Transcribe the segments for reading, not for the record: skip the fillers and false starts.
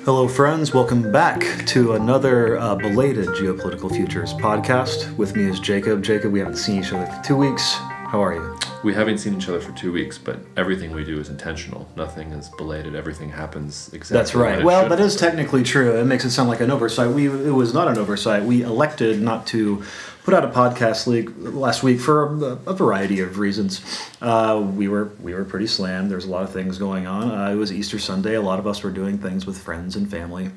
Hello, friends. Welcome back to another belated Geopolitical Futures podcast. With me is Jacob. Jacob, we haven't seen each other for 2 weeks. How are you? We haven't seen each other for 2 weeks, but everything we do is intentional. Nothing is belated. Everything happens exactly. That's right. Well, that is technically true. It makes it sound like an oversight. It was not an oversight. We elected not to put out a podcast last week for a variety of reasons. We were pretty slammed. There's a lot of things going on. It was Easter Sunday. A lot of us were doing things with friends and family.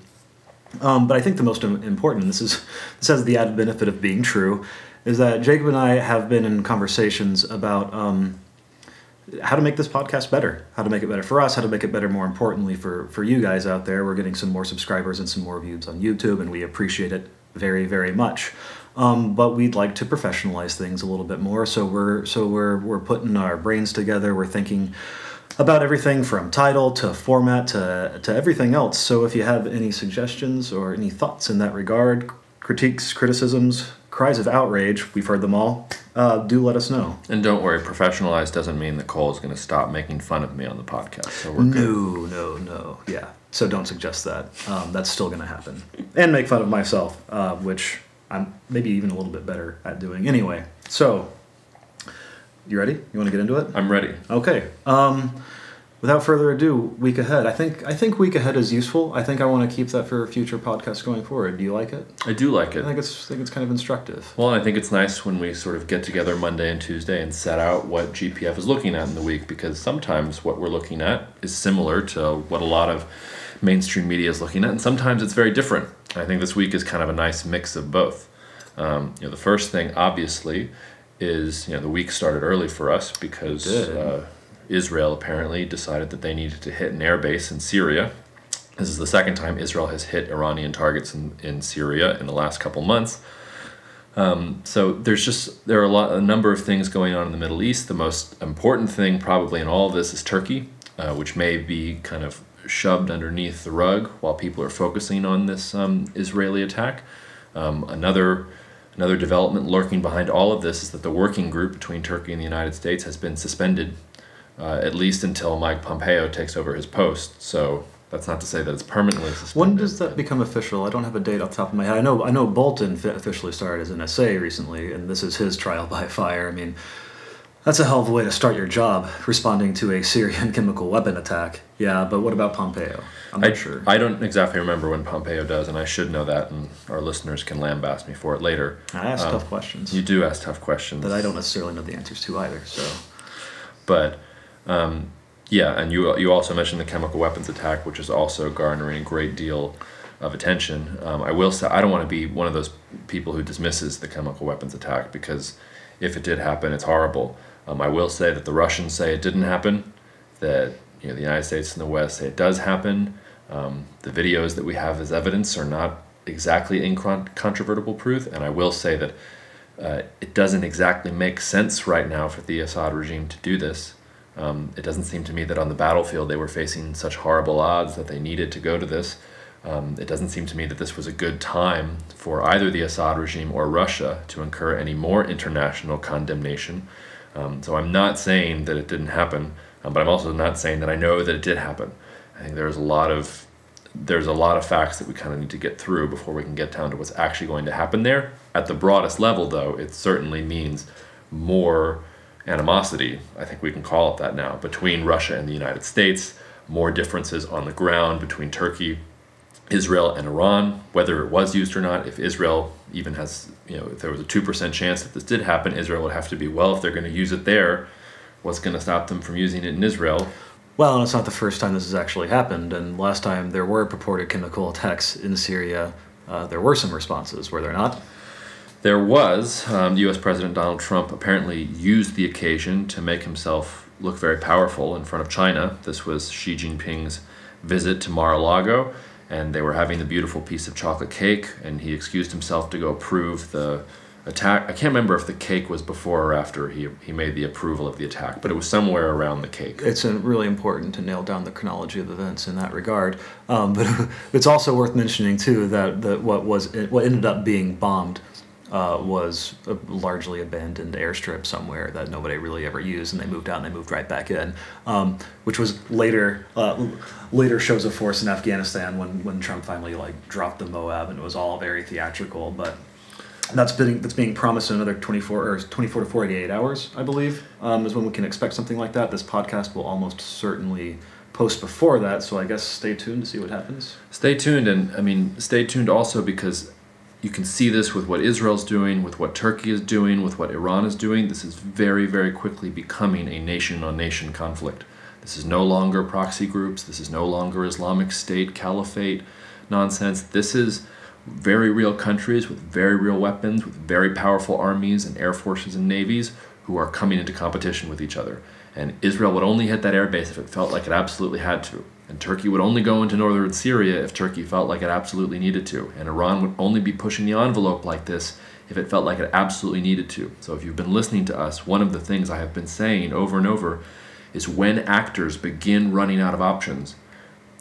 But I think the most important, and this has the added benefit of being true, is that Jacob and I have been in conversations about how to make this podcast better, how to make it better for us, how to make it better, more importantly, for you guys out there. We're getting some more subscribers and some more views on YouTube, and we appreciate it very, very much. But we'd like to professionalize things a little bit more, so we're putting our brains together. We're thinking about everything from title to format to everything else. So if you have any suggestions or any thoughts in that regard, critiques, criticisms, cries of outrage, we've heard them all, do let us know. And don't worry, professionalized doesn't mean that Cole is going to stop making fun of me on the podcast. So we're good. No. Yeah, so don't suggest that. That's still going to happen. And make fun of myself, which I'm maybe even a little bit better at doing. Anyway, so, you ready? You want to get into it? I'm ready. Okay. Without further ado, week ahead. I think week ahead is useful. I think I want to keep that for future podcasts going forward. Do you like it? I do like it. I think it's kind of instructive. Well, I think it's nice when we sort of get together Monday and Tuesday and set out what GPF is looking at in the week, because sometimes what we're looking at is similar to what a lot of mainstream media is looking at, and sometimes it's very different. I think this week is kind of a nice mix of both. The first thing, obviously, is the week started early for us because Israel apparently decided that they needed to hit an air base in Syria. This is the second time Israel has hit Iranian targets in Syria in the last couple months. So there are a number of things going on in the Middle East. The most important thing probably in all of this is Turkey, which may be kind of shoved underneath the rug while people are focusing on this Israeli attack. Another development lurking behind all of this is that the working group between Turkey and the United States has been suspended, at least until Mike Pompeo takes over his post. So that's not to say that it's permanently suspended. When does that become official? I don't have a date off the top of my head. I know Bolton officially started as an SA recently, and this is his trial by fire. I mean, that's a hell of a way to start your job, responding to a Syrian chemical weapon attack. Yeah, but what about Pompeo? I'm not sure. I don't exactly remember when Pompeo does, and I should know that, and our listeners can lambast me for it later. I ask tough questions. You do ask tough questions. That I don't necessarily know the answers to either. So, but and you also mentioned the chemical weapons attack, which is also garnering a great deal of attention. I will say I don't want to be one of those people who dismisses the chemical weapons attack, because if it did happen, it's horrible. I will say that the Russians say it didn't happen, that the United States and the West say it does happen. The videos that we have as evidence are not exactly incontrovertible proof, and I will say that it doesn't exactly make sense right now for the Assad regime to do this. It doesn't seem to me that on the battlefield they were facing such horrible odds that they needed to go to this. It doesn't seem to me that this was a good time for either the Assad regime or Russia to incur any more international condemnation. So I'm not saying that it didn't happen, but I'm also not saying that I know that it did happen. I think there's a lot of facts that we kind of need to get through before we can get down to what's actually going to happen there. At the broadest level, though, it certainly means more animosity, I think we can call it that now, between Russia and the United States, more differences on the ground between Turkey, Israel, and Iran, whether it was used or not. If Israel even has, if there was a 2% chance that this did happen, Israel would have to be, well, if they're going to use it there, what's going to stop them from using it in Israel? Well, and it's not the first time this has actually happened, and last time there were purported chemical attacks in Syria, there were some responses, were there not? There was. U.S. President Donald Trump apparently used the occasion to make himself look very powerful in front of China. This was Xi Jinping's visit to Mar-a-Lago, and they were having the beautiful piece of chocolate cake, and he excused himself to go approve the attack. I can't remember if the cake was before or after he made the approval of the attack, but it was somewhere around the cake. It's really important to nail down the chronology of events in that regard. But it's also worth mentioning, too, that what ended up being bombed was a largely abandoned airstrip somewhere that nobody really ever used, and they moved out and they moved right back in, which was later shows of force in Afghanistan when Trump finally dropped the Moab, and it was all very theatrical. But that's being promised in another 24 to 48 hours, I believe, is when we can expect something like that. This podcast will almost certainly post before that, so I guess stay tuned to see what happens. Stay tuned, and stay tuned also because you can see this with what Israel's doing, with what Turkey is doing, with what Iran is doing. This is very, very quickly becoming a nation-on-nation conflict. This is no longer proxy groups. This is no longer Islamic State, caliphate nonsense. This is very real countries with very real weapons, with very powerful armies and air forces and navies who are coming into competition with each other. And Israel would only hit that air base if it felt like it absolutely had to. And Turkey would only go into northern Syria if Turkey felt like it absolutely needed to. And Iran would only be pushing the envelope like this if it felt like it absolutely needed to. So if you've been listening to us, one of the things I have been saying over and over is when actors begin running out of options,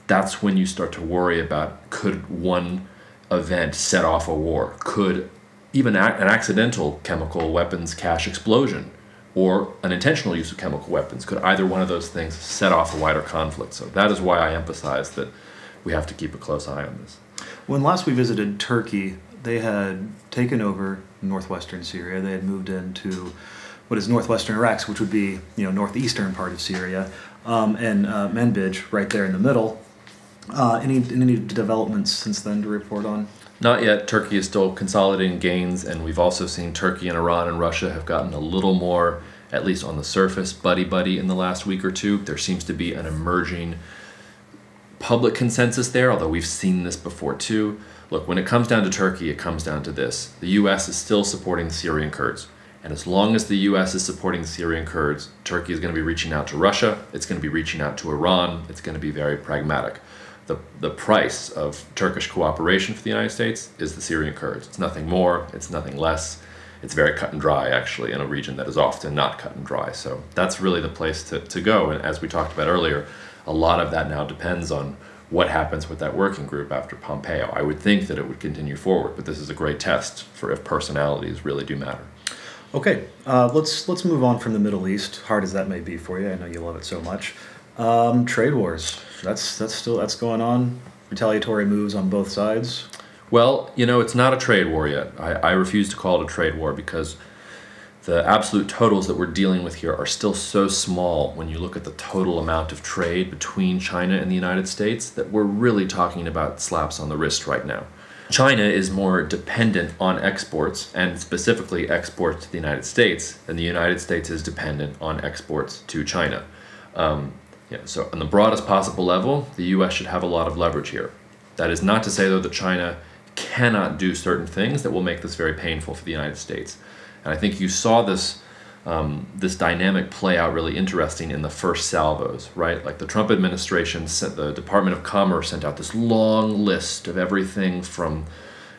that's when you start to worry about, could one event set off a war? Could even an accidental chemical weapons cache explosion or an intentional use of chemical weapons, could either one of those things set off a wider conflict? So that is why I emphasize that we have to keep a close eye on this. When last we visited Turkey, they had taken over northwestern Syria. They had moved into what is northwestern Iraq, which would be northeastern part of Syria, and Manbij right there in the middle. Any developments since then to report on? Not yet. Turkey is still consolidating gains, and we've also seen Turkey and Iran and Russia have gotten a little more, at least on the surface, buddy-buddy in the last week or two. There seems to be an emerging public consensus there, although we've seen this before too. Look, when it comes down to Turkey, it comes down to this. The U.S. is still supporting the Syrian Kurds. And as long as the U.S. is supporting the Syrian Kurds, Turkey is going to be reaching out to Russia. It's going to be reaching out to Iran. It's going to be very pragmatic. The price of Turkish cooperation for the United States is the Syrian Kurds. It's nothing more. It's nothing less. It's very cut and dry, actually, in a region that is often not cut and dry. So that's really the place to go. And as we talked about earlier, a lot of that now depends on what happens with that working group after Pompeo. I would think that it would continue forward, but this is a great test for if personalities really do matter. Okay, let's move on from the Middle East, hard as that may be for you. I know you love it so much. Trade wars. That's going on. Retaliatory moves on both sides. Well, it's not a trade war yet. I refuse to call it a trade war because the absolute totals that we're dealing with here are still so small when you look at the total amount of trade between China and the United States that we're really talking about slaps on the wrist right now. China is more dependent on exports, and specifically exports to the United States, than the United States is dependent on exports to China. So on the broadest possible level, the U.S. should have a lot of leverage here. That is not to say, though, that China cannot do certain things that will make this very painful for the United States. And I think you saw this dynamic play out really interesting in the first salvos, right? Like the Trump administration, the Department of Commerce sent out this long list of everything from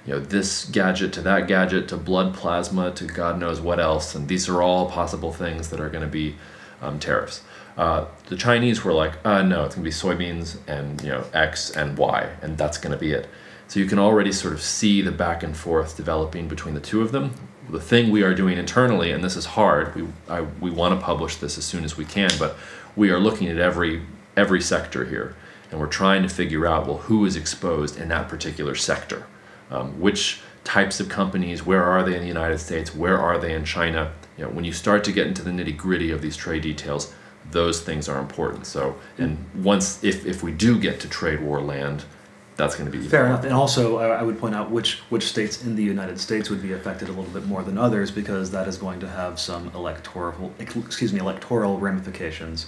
this gadget to that gadget to blood plasma to God knows what else. And these are all possible things that are going to be tariffs. The Chinese were like, no, it's going to be soybeans and X and Y, and that's going to be it. So you can already sort of see the back and forth developing between the two of them. The thing we are doing internally, and this is hard, we want to publish this as soon as we can, but we are looking at every sector here, and we're trying to figure out, well, who is exposed in that particular sector? Which types of companies, where are they in the United States, where are they in China? When you start to get into the nitty-gritty of these trade details, those things are important. So, and once, if we do get to trade war land, that's going to be fair enough. And also, I would point out which states in the United States would be affected a little bit more than others, because that is going to have some electoral ramifications.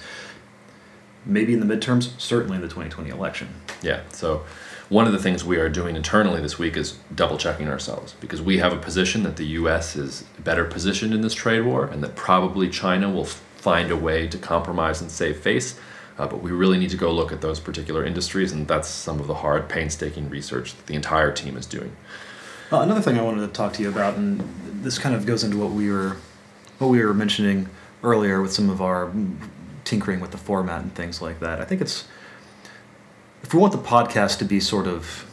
Maybe in the midterms, certainly in the 2020 election. Yeah. So, one of the things we are doing internally this week is double checking ourselves, because we have a position that the U.S. is better positioned in this trade war, and that probably China will find a way to compromise and save face. But we really need to go look at those particular industries, and that's some of the hard, painstaking research that the entire team is doing. Another thing I wanted to talk to you about, and this kind of goes into what we were mentioning earlier with some of our tinkering with the format and things like that. I think if we want the podcast to be sort of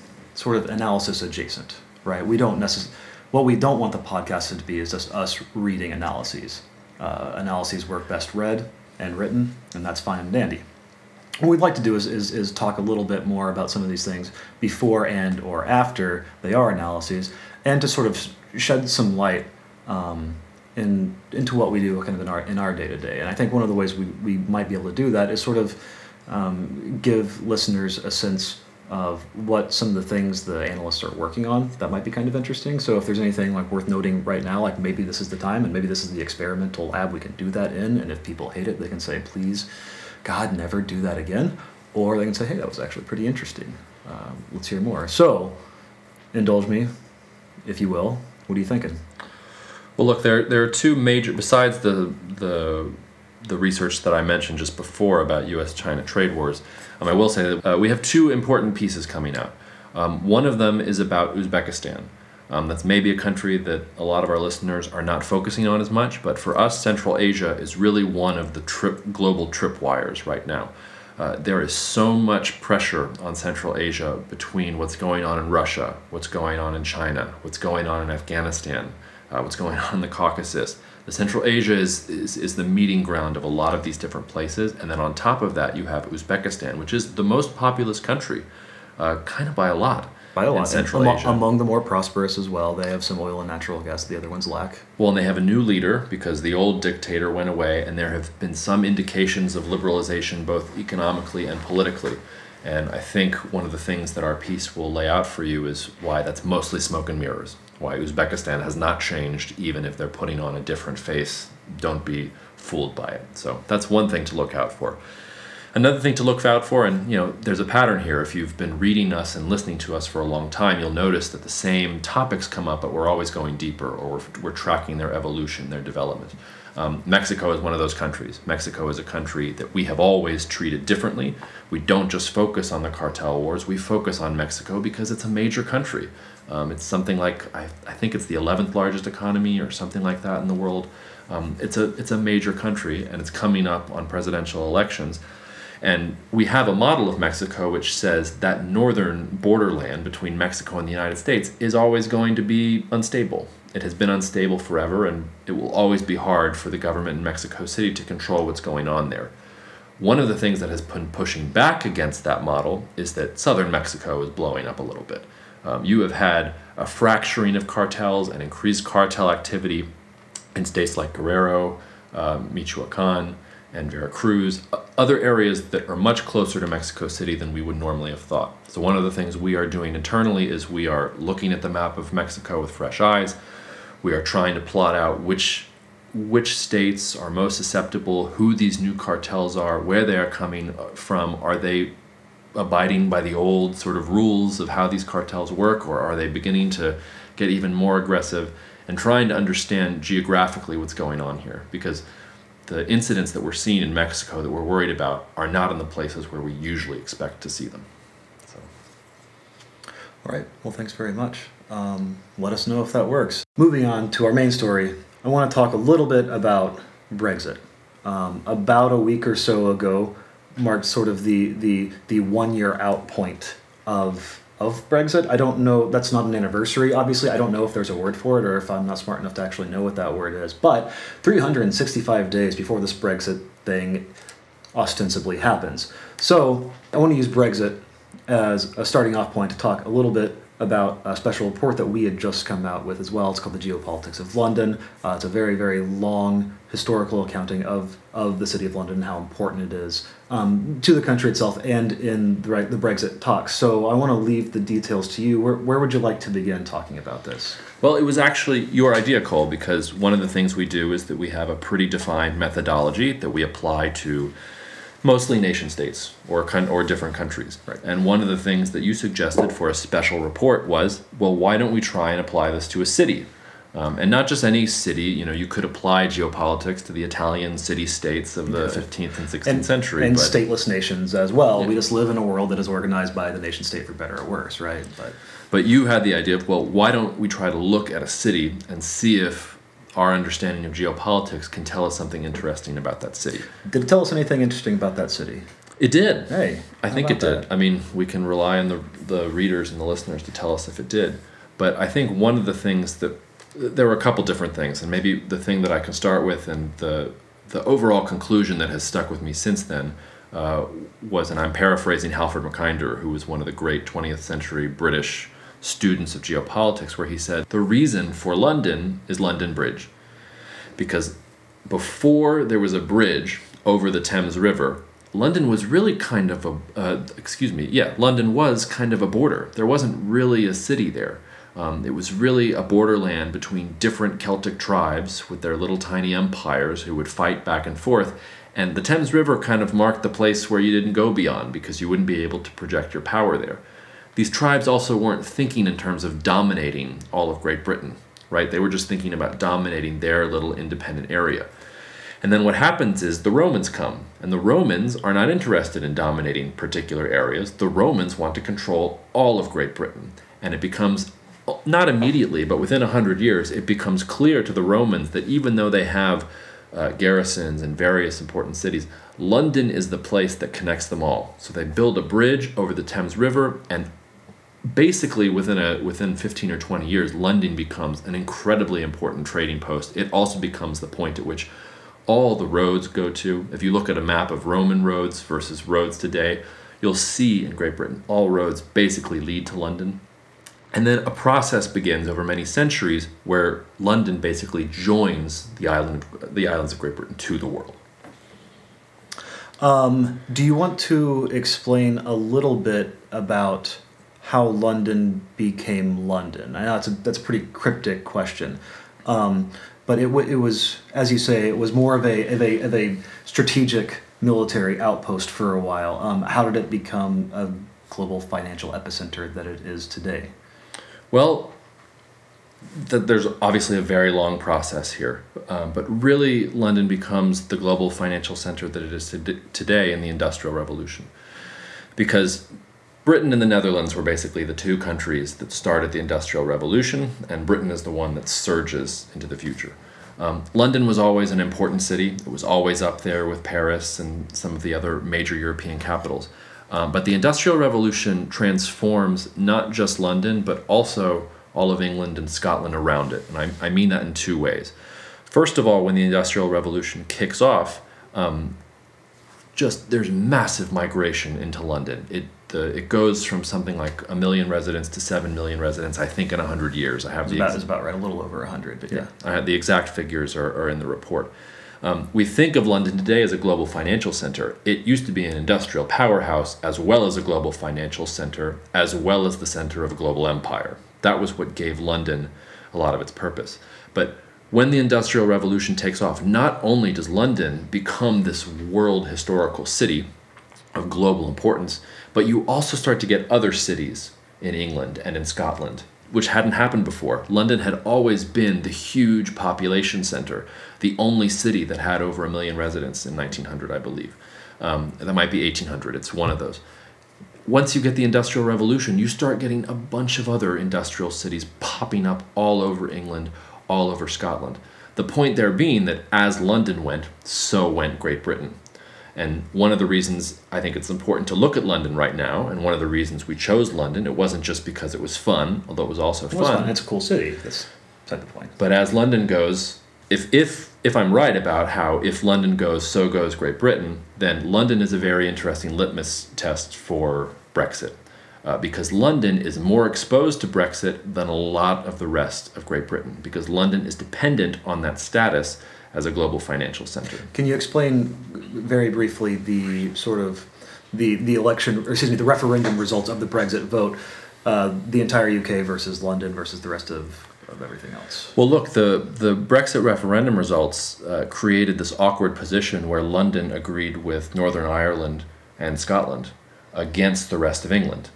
analysis adjacent, right? We don't necessarily. What we don't want the podcast to be is just us reading analyses. Analyses work best read and written, and that's fine and dandy. What we'd like to do is talk a little bit more about some of these things before and or after they are analyses, and to sort of shed some light into what we do kind of in our day-to-day. And I think one of the ways we might be able to do that is sort of give listeners a sense of what some of the things the analysts are working on that might be kind of interesting. So if there's anything like worth noting right now, like maybe this is the time and maybe this is the experimental lab we can do that in, and if people hate it, they can say, please, God, never do that again. Or they can say, hey, that was actually pretty interesting. Let's hear more. So indulge me, if you will. What are you thinking? Well, look, there are two major, besides the research that I mentioned just before about U.S.-China trade wars, I will say that we have two important pieces coming out. One of them is about Uzbekistan. That's maybe a country that a lot of our listeners are not focusing on as much, but for us, Central Asia is really one of the global tripwires right now. There is so much pressure on Central Asia between what's going on in Russia, what's going on in China, what's going on in Afghanistan, what's going on in the Caucasus. The Central Asia is the meeting ground of a lot of these different places, and then on top of that you have Uzbekistan, which is the most populous country, kind of by a lot. By a lot. Central Asia. Among the more prosperous as well. They have some oil and natural gas the other ones lack. Well, and they have a new leader because the old dictator went away, and there have been some indications of liberalization both economically and politically. And I think one of the things that our piece will lay out for you is why that's mostly smoke and mirrors. Why Uzbekistan has not changed, even if they're putting on a different face. Don't be fooled by it. So that's one thing to look out for. Another thing to look out for, and there's a pattern here. If you've been reading us and listening to us for a long time, you'll notice that the same topics come up, but we're always going deeper, or we're tracking their evolution, their development. Mexico is one of those countries. Mexico is a country that we have always treated differently. We don't just focus on the cartel wars. We focus on Mexico because it's a major country. It's something like, I think it's the 11th largest economy or something like that in the world. It's a major country, and it's coming up on presidential elections. And we have a model of Mexico which says that northern borderland between Mexico and the United States is always going to be unstable. It has been unstable forever, and it will always be hard for the government in Mexico City to control what's going on there. One of the things that has been pushing back against that model is that southern Mexico is blowing up a little bit. You have had a fracturing of cartels and increased cartel activity in states like Guerrero, Michoacan, and Veracruz, other areas that are much closer to Mexico City than we would normally have thought. So one of the things we are doing internally is we are looking at the map of Mexico with fresh eyes. We are trying to plot out which states are most susceptible, who these new cartels are, where they are coming from. Are they abiding by the old sort of rules of how these cartels work, or are they beginning to get even more aggressive, and trying to understand geographically what's going on here? Because the incidents that we're seeing in Mexico that we're worried about are not in the places where we usually expect to see them. So. All right. Well, thanks very much. Let us know if that works. Moving on to our main story, I want to talk a little bit about Brexit. About a week or so ago marked sort of the 1 year out point of Brexit. I don't know, that's not an anniversary, obviously. I don't know if there's a word for it or if I'm not smart enough to actually know what that word is. But 365 days before this Brexit thing ostensibly happens. So I want to use Brexit as a starting off point to talk a little bit about a special report that we had just come out with as well. It's called The Geopolitics of London. It's a very, very long historical accounting of the City of London and how important it is to the country itself and in the Brexit talks. So I want to leave the details to you. Where would you like to begin talking about this? Well, it was actually your idea, Cole, because one of the things we do is that we have a pretty defined methodology that we apply to mostly nation states or different countries. Right. And one of the things that you suggested for a special report was, well, why don't we try and apply this to a city? And not just any city. You could apply geopolitics to the Italian city-states of the 15th and 16th century. And stateless nations as well. Yeah. We just live in a world that is organized by the nation state for better or worse, right? But you had the idea of, well, why don't we try to look at a city and see if our understanding of geopolitics can tell us something interesting about that city. Did it tell us anything interesting about that city? It did. Hey, I think it did. I mean, we can rely on the readers and the listeners to tell us if it did. But I think one of the things that there were a couple different things, and maybe the thing that I can start with, and the overall conclusion that has stuck with me since then, was, and I'm paraphrasing Halford Mackinder, who was one of the great 20th century British students of geopolitics, where he said, the reason for London is London Bridge. Because before there was a bridge over the Thames River, London was really kind of London was kind of a border. There wasn't really a city there. It was really a borderland between different Celtic tribes with their little tiny empires who would fight back and forth. And the Thames River kind of marked the place where you didn't go beyond because you wouldn't be able to project your power there. These tribes also weren't thinking in terms of dominating all of Great Britain, right? They were just thinking about dominating their little independent area. And then what happens is the Romans come, and the Romans are not interested in dominating particular areas. The Romans want to control all of Great Britain. And it becomes, not immediately, but within 100 years, it becomes clear to the Romans that even though they have garrisons in various important cities, London is the place that connects them all. So they build a bridge over the Thames River, and basically within 15 or 20 years, London becomes an incredibly important trading post. It also becomes the point at which all the roads go to. If you look at a map of Roman roads versus roads today, you'll see in Great Britain all roads basically lead to London. And then a process begins over many centuries where London basically joins the islands of Great Britain to the world. Do you want to explain a little bit about how London became London? I know that's a pretty cryptic question. But it was, as you say, it was more of a strategic military outpost for a while. How did it become a global financial epicenter that it is today? Well, there's obviously a very long process here, but really London becomes the global financial center that it is today in the Industrial Revolution. Because Britain and the Netherlands were basically the two countries that started the Industrial Revolution, and Britain is the one that surges into the future. London was always an important city. It was always up there with Paris and some of the other major European capitals. But the Industrial Revolution transforms not just London, but also all of England and Scotland around it. And I mean that in two ways. First of all, when the Industrial Revolution kicks off, there's massive migration into London. It goes from something like 1 million residents to 7 million residents, I think, in 100 years. I have it's about right, a little over 100, but yeah. I have the exact figures are in the report. We think of London today as a global financial center. It used to be an industrial powerhouse as well as a global financial center, as well as the center of a global empire. That was what gave London a lot of its purpose. But when the Industrial Revolution takes off, not only does London become this world historical city of global importance, but you also start to get other cities in England and in Scotland, which hadn't happened before. London had always been the huge population center, the only city that had over 1 million residents in 1900, I believe. That might be 1800, it's one of those. Once you get the Industrial Revolution, you start getting a bunch of other industrial cities popping up all over England, all over Scotland. The point there being that as London went, so went Great Britain. And one of the reasons I think it's important to look at London right now, and one of the reasons we chose London, it wasn't just because it was fun, although it was also fun. It's a cool city. That's beside the point. But as London goes, if I'm right about how if London goes, so goes Great Britain, then London is a very interesting litmus test for Brexit. Because London is more exposed to Brexit than a lot of the rest of Great Britain, because London is dependent on that status as a global financial center. Can you explain very briefly the sort of the election, or excuse me, the referendum results of the Brexit vote, the entire UK versus London versus the rest of everything else? Well, look, the Brexit referendum results created this awkward position where London agreed with Northern Ireland and Scotland against the rest of England,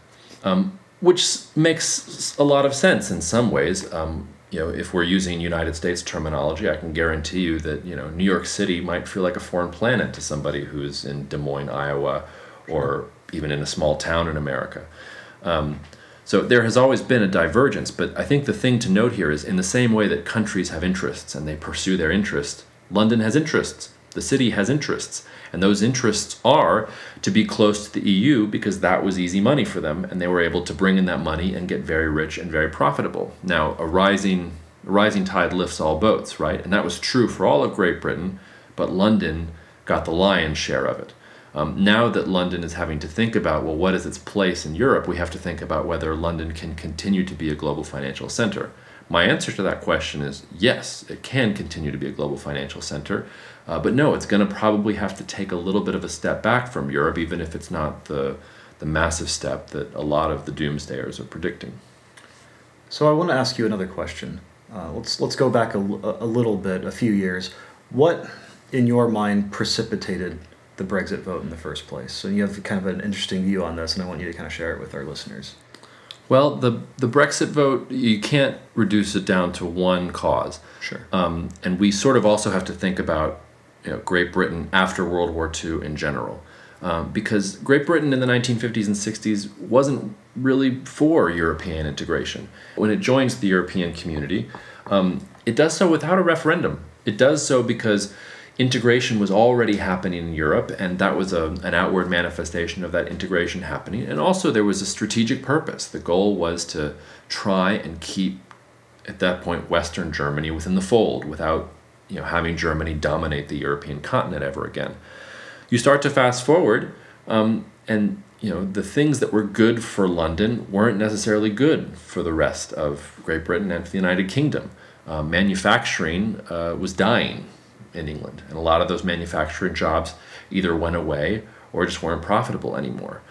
which makes a lot of sense in some ways. If we're using United States terminology, I can guarantee you that, New York City might feel like a foreign planet to somebody who's in Des Moines, Iowa, or even in a small town in America. So there has always been a divergence, but I think the thing to note here is in the same way that countries have interests and they pursue their interests, London has interests, the city has interests, and those interests are to be close to the EU because that was easy money for them, and they were able to bring in that money and get very rich and very profitable. Now, a rising A rising tide lifts all boats, right? And that was true for all of Great Britain, but London got the lion's share of it. Now that London is having to think about, well, what is its place in Europe, we have to think about whether London can continue to be a global financial center. My answer to that question is yes, it can continue to be a global financial center, but no, it's going to probably have to take a little bit of a step back from Europe, even if it's not the massive step that a lot of the doomsdayers are predicting. So I want to ask you another question. Let's go back a little bit, a few years. What, in your mind, precipitated the Brexit vote in the first place? And you have kind of an interesting view on this, and I want you to kind of share it with our listeners. Well, the Brexit vote, you can't reduce it down to one cause. Sure. And we sort of also have to think about Great Britain after World War II in general. Because Great Britain in the 1950s and 60s wasn't really for European integration. When it joins the European community, it does so without a referendum. It does so because integration was already happening in Europe, and that was an outward manifestation of that integration happening. And also there was a strategic purpose. The goal was to try and keep, at that point, Western Germany within the fold without having Germany dominate the European continent ever again. You start to fast forward, and the things that were good for London weren't necessarily good for the rest of Great Britain and for the United Kingdom. Manufacturing was dying in England, and a lot of those manufacturing jobs either went away or just weren't profitable anymore.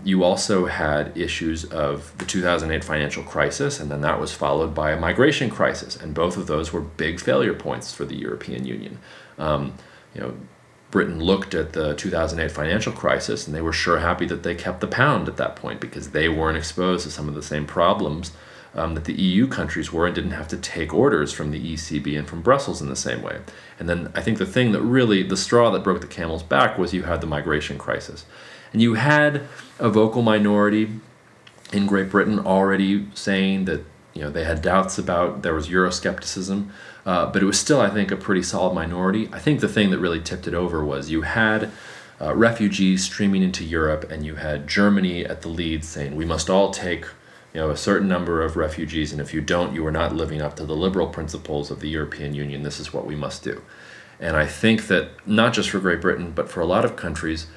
You also had issues of the 2008 financial crisis, and then that was followed by a migration crisis, and both of those were big failure points for the European Union. Britain looked at the 2008 financial crisis, and they were sure happy that they kept the pound at that point because they weren't exposed to some of the same problems that the EU countries were and didn't have to take orders from the ECB and from Brussels in the same way. And then I think the thing that really, the straw that broke the camel's back was you had the migration crisis. And you had a vocal minority in Great Britain already saying that they had doubts about, there was Euroscepticism, but it was still, I think, a pretty solid minority. I think the thing that really tipped it over was you had refugees streaming into Europe, and you had Germany at the lead saying, we must all take a certain number of refugees, and if you don't, you are not living up to the liberal principles of the European Union. This is what we must do. And I think that not just for Great Britain, but for a lot of countries,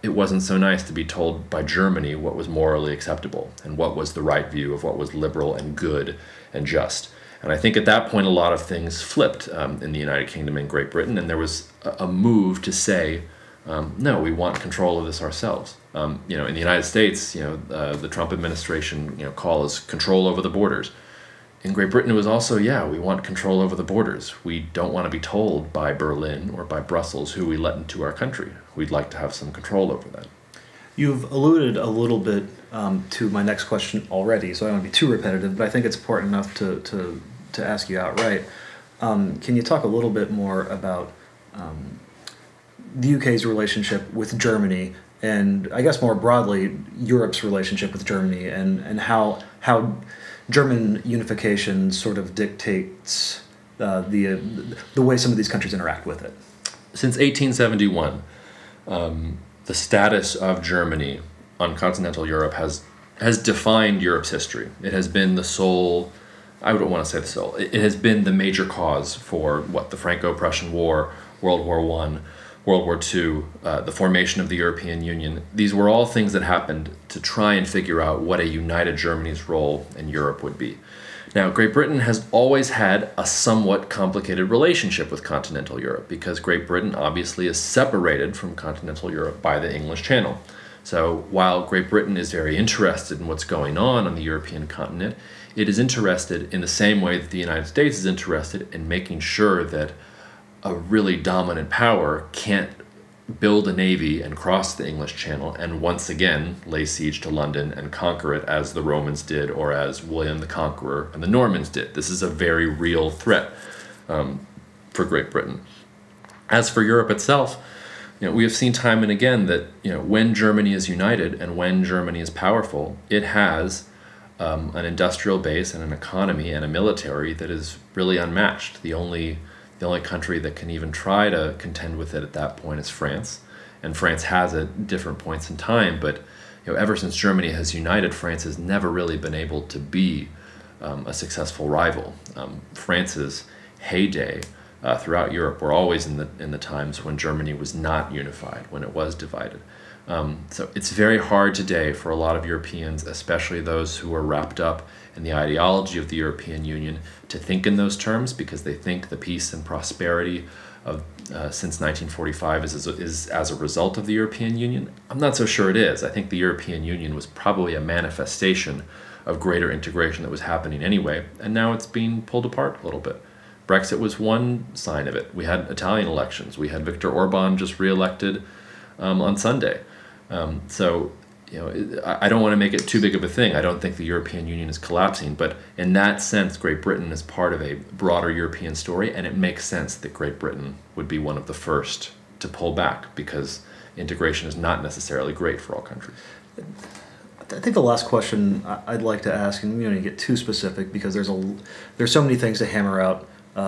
it wasn't so nice to be told by Germany what was morally acceptable and what was the right view of what was liberal and good and just. And I think at that point a lot of things flipped in the United Kingdom and Great Britain, and there was a move to say, no, we want control of this ourselves. In the United States, the Trump administration, call is control over the borders. In Great Britain, it was also, we want control over the borders. We don't want to be told by Berlin or by Brussels who we let into our country. We'd like to have some control over that. You've alluded a little bit to my next question already, so I don't want to be too repetitive, but I think it's important enough to ask you outright. Can you talk a little bit more about the UK's relationship with Germany, and I guess more broadly, Europe's relationship with Germany, and how German unification sort of dictates the way some of these countries interact with it? Since 1871, the status of Germany on continental Europe has defined Europe's history. It has been the sole, I don't want to say the sole, it has been the major cause for the Franco-Prussian War, World War I, World War II, the formation of the European Union. These were all things that happened to try and figure out what a united Germany's role in Europe would be. Now, Great Britain has always had a somewhat complicated relationship with continental Europe because Great Britain obviously is separated from continental Europe by the English Channel. So while Great Britain is very interested in what's going on the European continent, it is interested in the same way that the United States is interested in making sure that a really dominant power can't build a navy and cross the English Channel and once again lay siege to London and conquer it as the Romans did or as William the Conqueror and the Normans did. This is a very real threat for Great Britain. As for Europe itself, we have seen time and again that when Germany is united and when Germany is powerful, it has an industrial base and an economy and a military that is really unmatched. The only country that can even try to contend with it at that point is France, and France has at different points in time. But ever since Germany has united, France has never really been able to be a successful rival. France's heyday throughout Europe were always in the times when Germany was not unified, when it was divided. So it's very hard today for a lot of Europeans, especially those who are wrapped up in the ideology of the European Union, to think in those terms, because they think the peace and prosperity of since 1945 is as a result of the European Union. I'm not so sure it is. I think the European Union was probably a manifestation of greater integration that was happening anyway, and now it's being pulled apart a little bit. Brexit was one sign of it. We had Italian elections. We had Viktor Orban just re-elected on Sunday. So, I don't want to make it too big of a thing. I don't think the European Union is collapsing, but in that sense, Great Britain is part of a broader European story, and it makes sense that Great Britain would be one of the first to pull back, because integration is not necessarily great for all countries. I think the last question I'd like to ask, and we don't need to get too specific because there's so many things to hammer out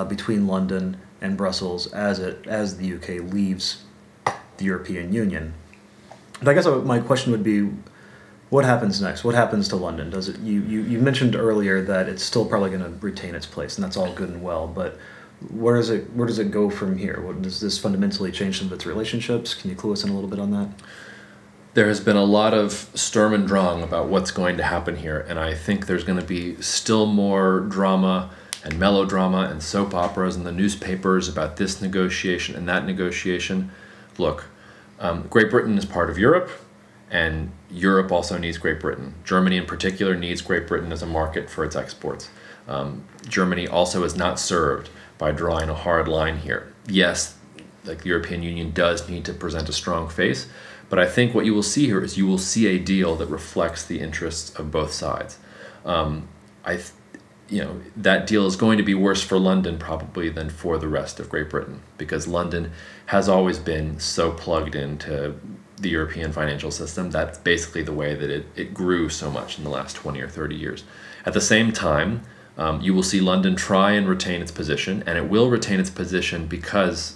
between London and Brussels as the UK leaves the European Union. But I guess my question would be, what happens next? What happens to London? Does it? You mentioned earlier that it's still probably going to retain its place, and that's all good and well. But where does it go from here? Does this fundamentally change some of its relationships? Can you clue us in a little bit on that? There has been a lot of Sturm und Drang about what's going to happen here, and I think there's going to be still more drama and melodrama and soap operas in the newspapers about this negotiation and that negotiation. Look, Great Britain is part of Europe, and Europe also needs Great Britain. Germany in particular needs Great Britain as a market for its exports. Germany also is not served by drawing a hard line here. Yes, like the European Union does need to present a strong face, but I think what you will see here is you will see a deal that reflects the interests of both sides. That deal is going to be worse for London probably than for the rest of Great Britain, because London has always been so plugged into the European financial system. That's basically the way that it grew so much in the last 20 or 30 years. At the same time, you will see London try and retain its position, and it will retain its position because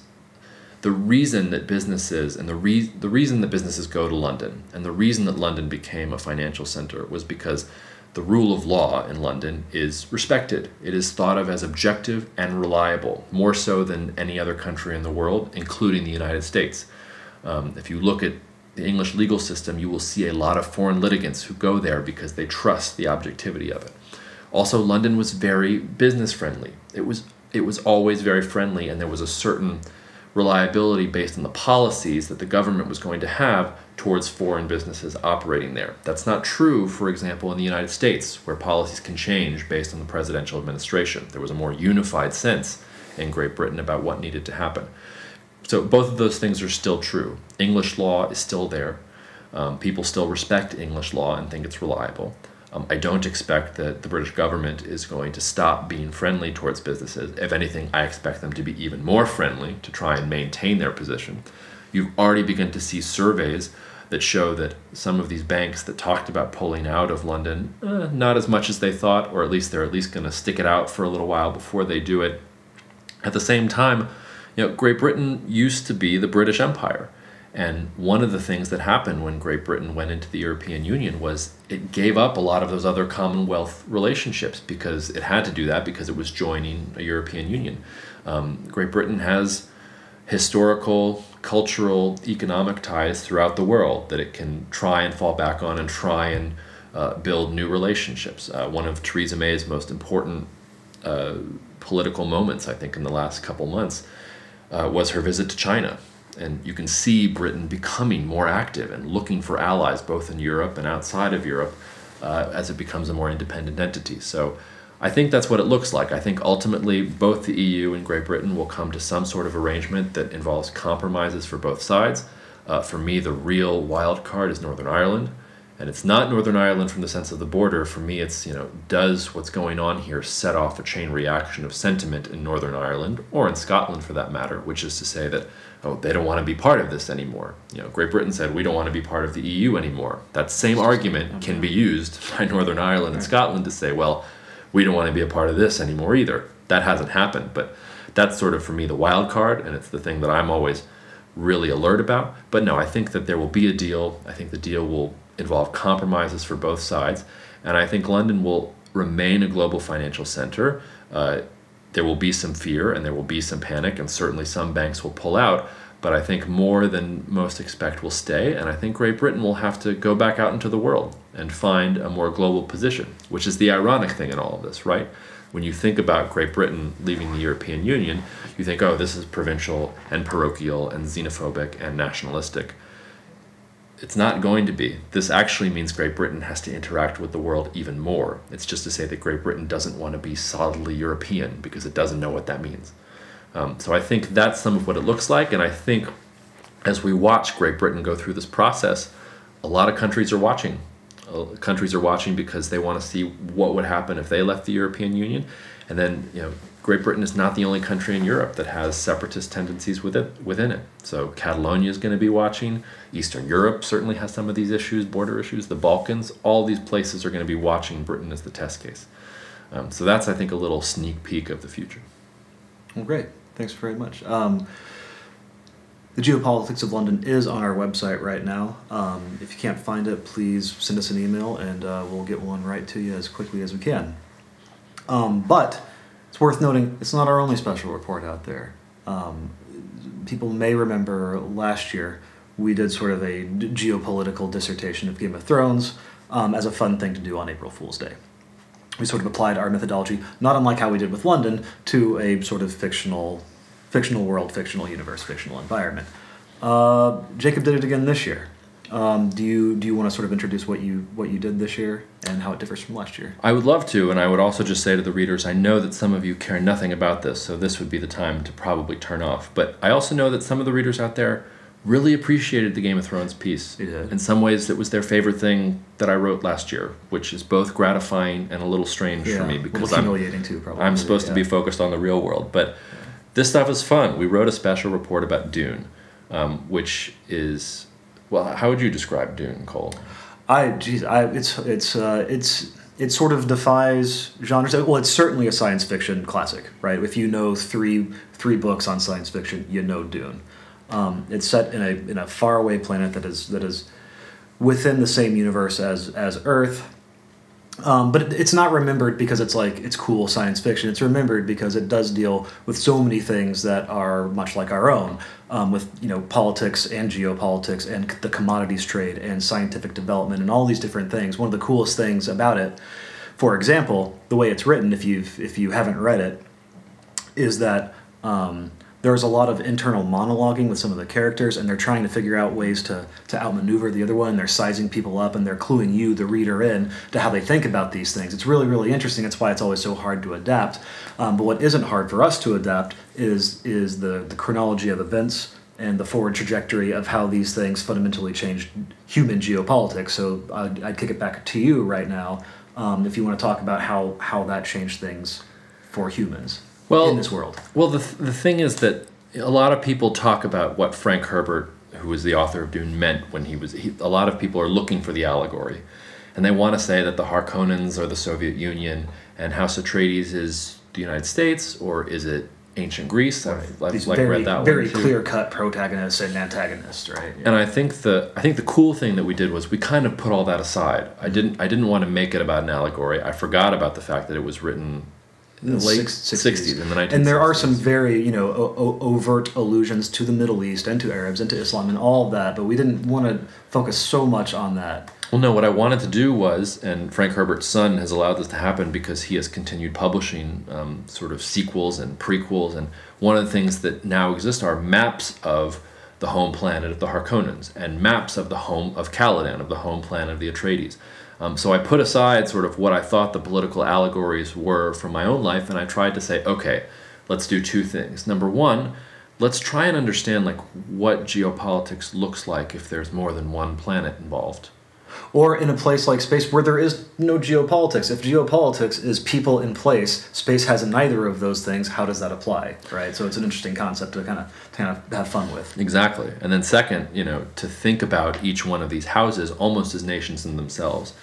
the reason that businesses and the reason that businesses go to London, and the reason that London became a financial center, was because the rule of law in London is respected. It is thought of as objective and reliable, more so than any other country in the world, including the United States. If you look at the English legal system, you will see a lot of foreign litigants who go there because they trust the objectivity of it. Also, London was very business friendly. It was always very friendly, and there was a certain reliability based on the policies that the government was going to have towards foreign businesses operating there. That's not true, for example, in the United States, where policies can change based on the presidential administration. There was a more unified sense in Great Britain about what needed to happen. So both of those things are still true. English law is still there. People still respect English law and think it's reliable. I don't expect that the British government is going to stop being friendly towards businesses. If anything, I expect them to be even more friendly to try and maintain their position. You've already begun to see surveys that show that some of these banks that talked about pulling out of London, not as much as they thought, or at least they're at least going to stick it out for a little while before they do it. At the same time, Great Britain used to be the British Empire. And one of the things that happened when Great Britain went into the European Union was it gave up a lot of those other Commonwealth relationships, because it had to do that because it was joining a European Union. Great Britain has historical, cultural, economic ties throughout the world that it can try and fall back on and try and build new relationships. One of Theresa May's most important political moments, I think, in the last couple months was her visit to China. And you can see Britain becoming more active and looking for allies both in Europe and outside of Europe as it becomes a more independent entity. So I think that's what it looks like. I think ultimately both the EU and Great Britain will come to some sort of arrangement that involves compromises for both sides. For me, the real wild card is Northern Ireland. And it's not Northern Ireland from the sense of the border. For me, it's, does what's going on here set off a chain reaction of sentiment in Northern Ireland, or in Scotland for that matter, which is to say that, they don't want to be part of this anymore. Great Britain said, we don't want to be part of the EU anymore. That same argument can be used by Northern Ireland and Scotland to say, well, we don't want to be a part of this anymore either. That hasn't happened, but that's sort of, for me, the wild card, and it's the thing that I'm always really alert about. But no, I think that there will be a deal. I think the deal will involve compromises for both sides, and I think London will remain a global financial center. There will be some fear and there will be some panic, and certainly some banks will pull out. But I think more than most expect will stay, and I think Great Britain will have to go back out into the world and find a more global position, which is the ironic thing in all of this, right? When you think about Great Britain leaving the European Union, you think, oh, this is provincial and parochial and xenophobic and nationalistic. It's not going to be. This actually means Great Britain has to interact with the world even more. It's just to say that Great Britain doesn't want to be solidly European because it doesn't know what that means. So I think that's some of what it looks like, and I think as we watch Great Britain go through this process, a lot of countries are watching. Countries are watching because they want to see what would happen if they left the European Union. And then, Great Britain is not the only country in Europe that has separatist tendencies within it. So Catalonia is going to be watching. Eastern Europe certainly has some of these issues, border issues. The Balkans, all these places are going to be watching Britain as the test case. So that's, I think, a little sneak peek of the future. Well, great. Thanks very much. The Geopolitics of London is on our website right now. If you can't find it, please send us an email and we'll get one right to you as quickly as we can. But it's worth noting, it's not our only special report out there. People may remember last year we did sort of a geopolitical dissertation of Game of Thrones as a fun thing to do on April Fool's Day. We sort of applied our methodology, not unlike how we did with London, to a sort of fictional world, fictional universe, fictional environment. Jacob did it again this year. Do you want to sort of introduce what you did this year and how it differs from last year? I would love to, and I would also just say to the readers, I know that some of you care nothing about this, so this would be the time to probably turn off. But I also know that some of the readers out there really appreciated the Game of Thrones piece. They did. In some ways, it was their favorite thing that I wrote last year, which is both gratifying and a little strange for me because humiliating too, probably. I'm supposed to be focused on the real world. But this stuff is fun. We wrote a special report about Dune, which is, well, how would you describe Dune, Cole? It sort of defies genres. Well, it's certainly a science fiction classic, right? If you know three books on science fiction, you know Dune. It's set in a faraway planet that is within the same universe as Earth. But it's not remembered because it's cool science fiction. It's remembered because it does deal with so many things that are much like our own, with politics and geopolitics and the commodities trade and scientific development and all these different things. One of the coolest things about it, for example, the way it's written, if you haven't read it, is that there's a lot of internal monologuing with some of the characters, and they're trying to figure out ways to outmaneuver the other one. They're sizing people up, and they're cluing you, the reader, in to how they think about these things. It's really, really interesting. That's why it's always so hard to adapt. But what isn't hard for us to adapt is the chronology of events and the forward trajectory of how these things fundamentally changed human geopolitics. So I'd kick it back to you right now if you want to talk about how that changed things for humans. In this world. Well, the thing is that a lot of people talk about what Frank Herbert, who was the author of Dune, meant when a lot of people are looking for the allegory. And they want to say that the Harkonnens are the Soviet Union and House Atreides is the United States, or is it ancient Greece? I've read that one too. Very clear-cut protagonists and antagonists, right? Yeah. And I think the cool thing that we did was we kind of put all that aside. I didn't want to make it about an allegory. I forgot about the fact that it was written in the late 60s, in the 1960s. And there are some very, overt allusions to the Middle East and to Arabs and to Islam and all of that, but we didn't want to focus so much on that. Well, no, what I wanted to do was, and Frank Herbert's son has allowed this to happen because he has continued publishing sort of sequels and prequels, and one of the things that now exist are maps of the home planet of the Harkonnens and maps of the home of Caladan, of the home planet of the Atreides. So I put aside sort of what I thought the political allegories were from my own life, and I tried to say, okay, let's do two things. Number one, let's try and understand what geopolitics looks like if there's more than one planet involved. Or in a place like space where there is no geopolitics. If geopolitics is people in place, space has neither of those things. How does that apply, right? So it's an interesting concept to kind of have fun with. Exactly. And then second, to think about each one of these houses almost as nations in themselves.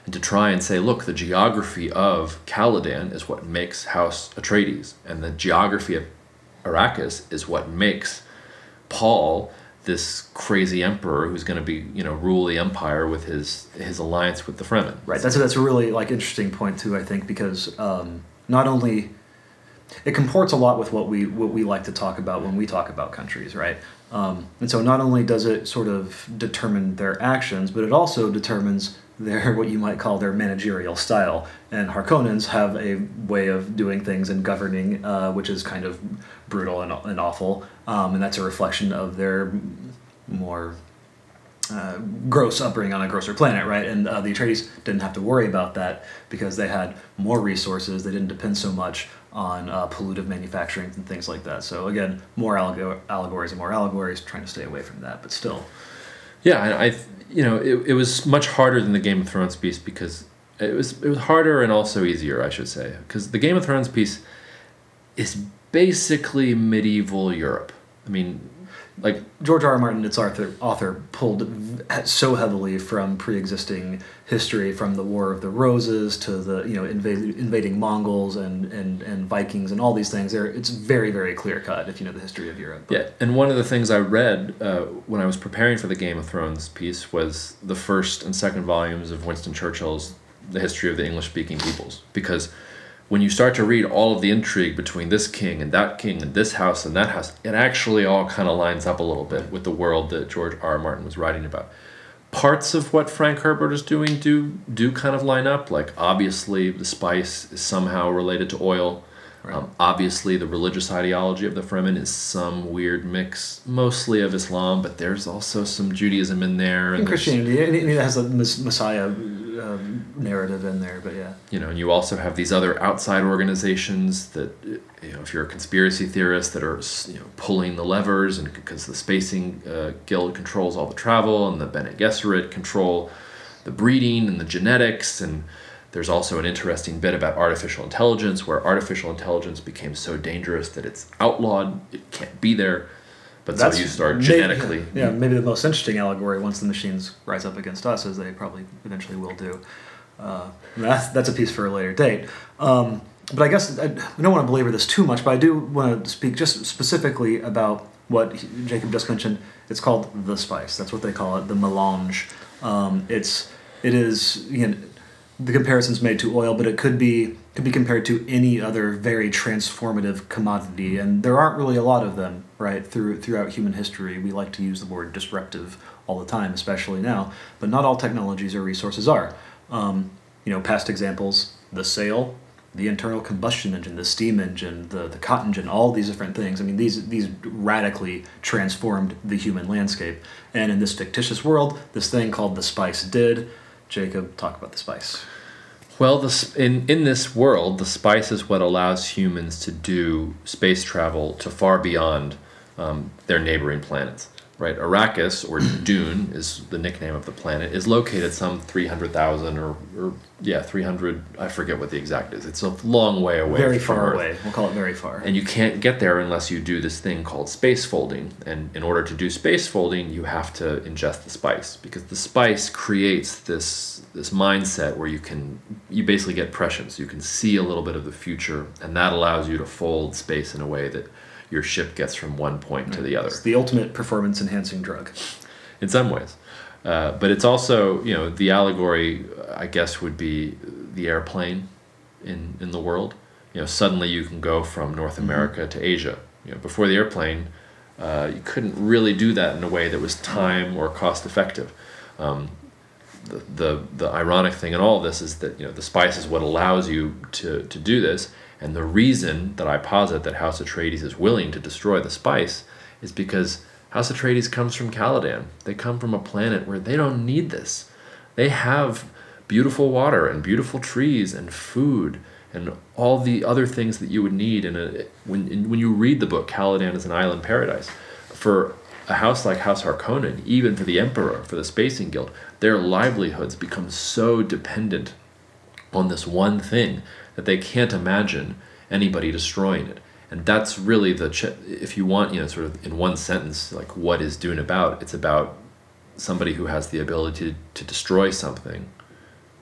And to try and say, look, the geography of Caladan is what makes House Atreides, and the geography of Arrakis is what makes Paul this crazy emperor who's going to be, rule the empire with his alliance with the Fremen. Right. That's a really interesting point too, I think, because not only it comports a lot with what we like to talk about when we talk about countries, right? And so not only does it sort of determine their actions, but it also determines their, what you might call, their managerial style. And Harkonnens have a way of doing things and governing, which is kind of brutal and awful, and that's a reflection of their more gross upbringing on a grosser planet, right? And the Atreides didn't have to worry about that because they had more resources. They didn't depend so much on pollutive manufacturing and things like that. So again, more allegories and more allegories, trying to stay away from that, but still. Yeah, and it was much harder than the Game of Thrones piece because it was harder and also easier, I should say, because the Game of Thrones piece is basically medieval Europe. I mean, like George R. R. Martin, its author, pulled so heavily from pre-existing history, from the War of the Roses to the invading Mongols and Vikings and all these things. It's very, very clear cut if you know the history of Europe. Yeah, and one of the things I read when I was preparing for the Game of Thrones piece was the first and second volumes of Winston Churchill's The History of the English-Speaking Peoples, because when you start to read all of the intrigue between this king and this house and that house, it actually all kind of lines up a little bit with the world that George R. R. Martin was writing about. Parts of what Frank Herbert is doing do kind of line up. Like, obviously, the spice is somehow related to oil. Right. Obviously, the religious ideology of the Fremen is some weird mix, mostly of Islam, but there's also some Judaism in there. And Christianity. It has a Messiah narrative in there, but yeah. And you also have these other outside organizations that, if you're a conspiracy theorist, that are, pulling the levers, and because the Spacing Guild controls all the travel, and the Bene Gesserit control the breeding and the genetics, and there's also an interesting bit about artificial intelligence, where artificial intelligence became so dangerous that it's outlawed, it can't be there. But so you start genetically. Maybe the most interesting allegory, once the machines rise up against us, as they probably eventually will do. That's a piece for a later date. But I guess I don't want to belabor this too much, but I do want to speak just specifically about what Jacob just mentioned. It's called the spice. That's what they call it, the melange. It is the comparison's made to oil, but it could be compared to any other very transformative commodity, and there aren't really a lot of them, right? Throughout human history, we like to use the word disruptive all the time, especially now, but not all technologies or resources are. Past examples: the sail, the internal combustion engine, the steam engine, the cotton gin, all these different things. I mean, these radically transformed the human landscape, and in this fictitious world, this thing called the spice did. Jacob, talk about the spice. Well, in this world, the spice is what allows humans to do space travel to far beyond their neighboring planets. Right, Arrakis, or Dune is the nickname of the planet, is located some 300,000 or 300, I forget what the exact is. It's a long way away. Very far away. We'll call it very far. And you can't get there unless you do this thing called space folding. And in order to do space folding, you have to ingest the spice, because the spice creates this mindset where you basically get prescience. You can see a little bit of the future, and that allows you to fold space in a way that your ship gets from one point to the other. It's the ultimate performance-enhancing drug. In some ways. But it's also, the allegory, I guess, would be the airplane in the world. Suddenly you can go from North America to Asia. Before the airplane, you couldn't really do that in a way that was time or cost-effective. The ironic thing in all of this is that, the spice is what allows you to do this. And the reason that I posit that House Atreides is willing to destroy the spice is because House Atreides comes from Caladan. They come from a planet where they don't need this. They have beautiful water and beautiful trees and food and all the other things that you would need when you read the book, Caladan is an island paradise. For a house like House Harkonnen, even for the Emperor, for the Spacing Guild, their livelihoods become so dependent on this one thing that they can't imagine anybody destroying it. And that's really if you want, sort of in one sentence, like, what is Dune about? It's about somebody who has the ability to destroy something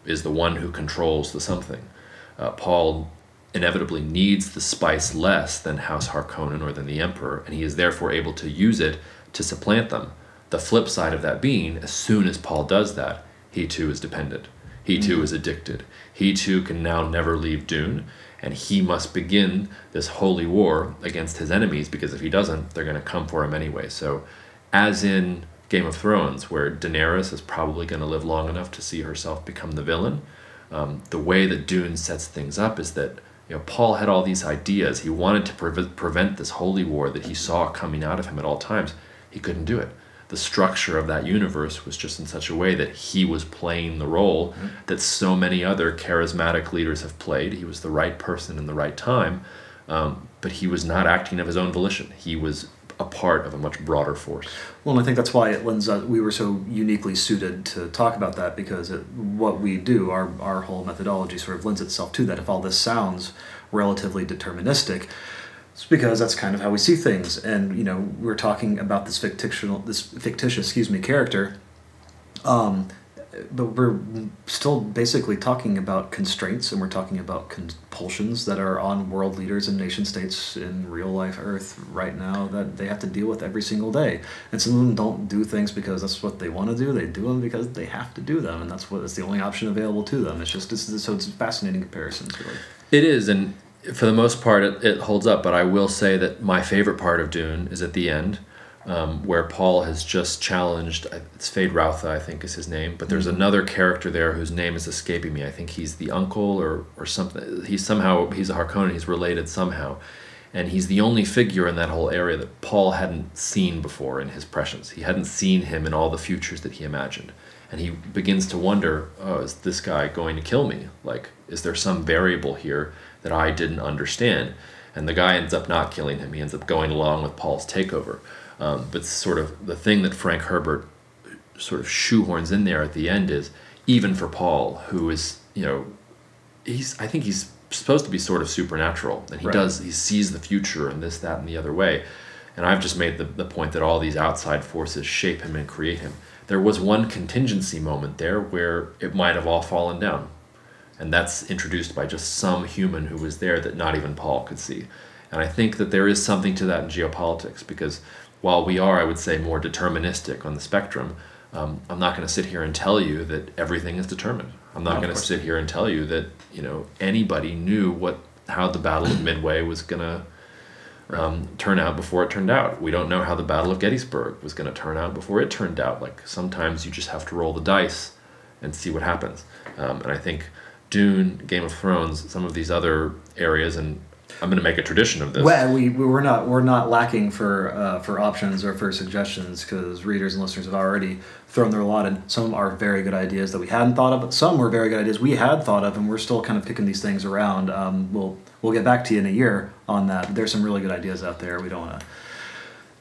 is the one who controls the something. Paul inevitably needs the spice less than House Harkonnen or than the Emperor, and he is therefore able to use it to supplant them. The flip side of that being, as soon as Paul does that, he too is dependent. He too is addicted. He too can now never leave Dune, and he must begin this holy war against his enemies, because if he doesn't, they're going to come for him anyway. So, as in Game of Thrones, where Daenerys is probably going to live long enough to see herself become the villain, the way that Dune sets things up is that Paul had all these ideas. He wanted to prevent this holy war that he saw coming out of him at all times. He couldn't do it. The structure of that universe was just in such a way that he was playing the role that so many other charismatic leaders have played. He was the right person in the right time, but he was not acting of his own volition. He was a part of a much broader force. Well, and I think that's why it lends we were so uniquely suited to talk about that, because what we do, our whole methodology sort of lends itself to that. If all this sounds relatively deterministic, it's because that's kind of how we see things. And we're talking about this fictitious character, but we're still basically talking about constraints, and we're talking about compulsions that are on world leaders and nation states in real life Earth right now that they have to deal with every single day. And some of them don't do things because that's what they want to do. They do them because they have to do them, and that's the only option available to them. So it's fascinating comparisons, really. It is, and for the most part, it holds up. But I will say that my favorite part of Dune is at the end, where Paul has just challenged, it's Feyd-Rautha, I think is his name, but there's another character there whose name is escaping me. I think he's the uncle or something. He's a Harkonnen, he's related somehow. And he's the only figure in that whole area that Paul hadn't seen before in his prescience. He hadn't seen him in all the futures that he imagined. And he begins to wonder, is this guy going to kill me? Like, is there some variable here that I didn't understand? And the guy ends up not killing him. He ends up going along with Paul's takeover. But sort of the thing that Frank Herbert sort of shoehorns in there at the end is, even for Paul, who is, I think he's supposed to be sort of supernatural, and he sees the future and this, that, and the other way. And I've just made the point that all these outside forces shape him and create him. There was one contingency moment there where it might have all fallen down. And that's introduced by just some human who was there that not even Paul could see. And I think that there is something to that in geopolitics, because while we are, I would say, more deterministic on the spectrum, I'm not going to sit here and tell you that everything is determined. I'm not going to sit here and tell you that anybody knew how the Battle of Midway was going to turn out before it turned out. We don't know how the Battle of Gettysburg was going to turn out before it turned out. Like, sometimes you just have to roll the dice and see what happens. And I think Dune, Game of Thrones, some of these other areas, and I'm going to make a tradition of this. Well, we're not lacking for options or for suggestions, because readers and listeners have already thrown their lot in. Some are very good ideas that we hadn't thought of, but some were very good ideas we had thought of, and we're still kind of kicking these things around. We'll get back to you in a year on that. There's some really good ideas out there. We don't want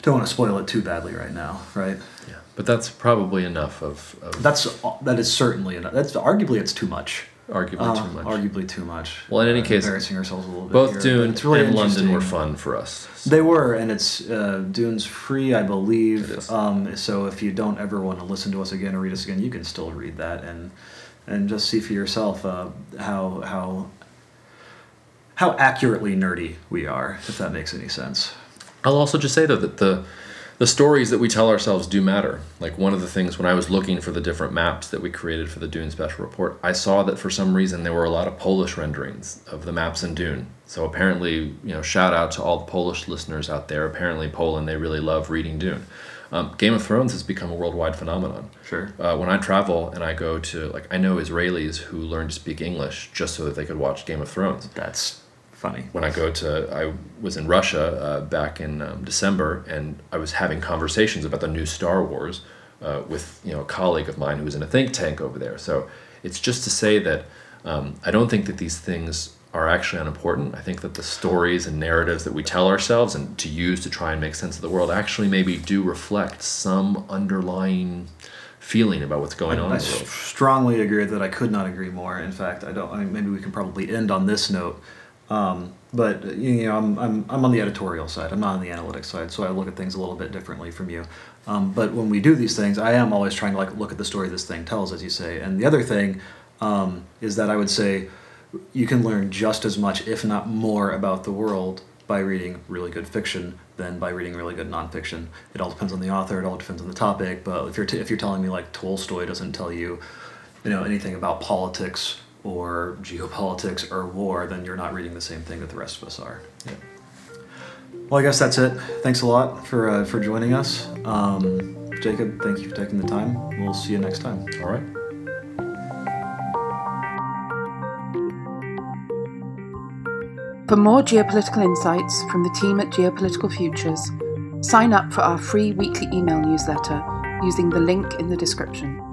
to spoil it too badly right now, right? Yeah, but that's probably enough of that is certainly enough. That's arguably it's too much. Arguably too much. Well, in any case, embarrassing ourselves a little bit. Both Dune and London were fun for us. They were, and it's Dune's free, I believe. So if you don't ever want to listen to us again or read us again, you can still read that and just see for yourself how accurately nerdy we are, if that makes any sense. I'll also just say though that the stories that we tell ourselves do matter. Like, one of the things when I was looking for the different maps that we created for the Dune Special Report, I saw that for some reason there were a lot of Polish renderings of the maps in Dune. So apparently, shout out to all the Polish listeners out there. Apparently Poland, they really love reading Dune. Game of Thrones has become a worldwide phenomenon. Sure. When I travel and I go to, I know Israelis who learned to speak English just so that they could watch Game of Thrones. That's funny. When I was in Russia back in December, and I was having conversations about the new Star Wars with a colleague of mine who was in a think tank over there. So it's just to say that I don't think that these things are actually unimportant. I think that the stories and narratives that we tell ourselves and to use to try and make sense of the world actually maybe do reflect some underlying feeling about what's going on in the world. I strongly agree that. I could not agree more. In fact, maybe we can probably end on this note. But I'm on the editorial side. I'm not on the analytics side, so I look at things a little bit differently from you. But when we do these things, I am always trying to look at the story this thing tells, as you say. And the other thing is that I would say you can learn just as much, if not more, about the world by reading really good fiction than by reading really good nonfiction. It all depends on the author. It all depends on the topic. But if you're telling me like Tolstoy doesn't tell you, anything about politics or geopolitics or war, then you're not reading the same thing that the rest of us are. Yeah. Well, I guess that's it. Thanks a lot for joining us. Jacob, thank you for taking the time. We'll see you next time. All right. For more geopolitical insights from the team at Geopolitical Futures, sign up for our free weekly email newsletter using the link in the description.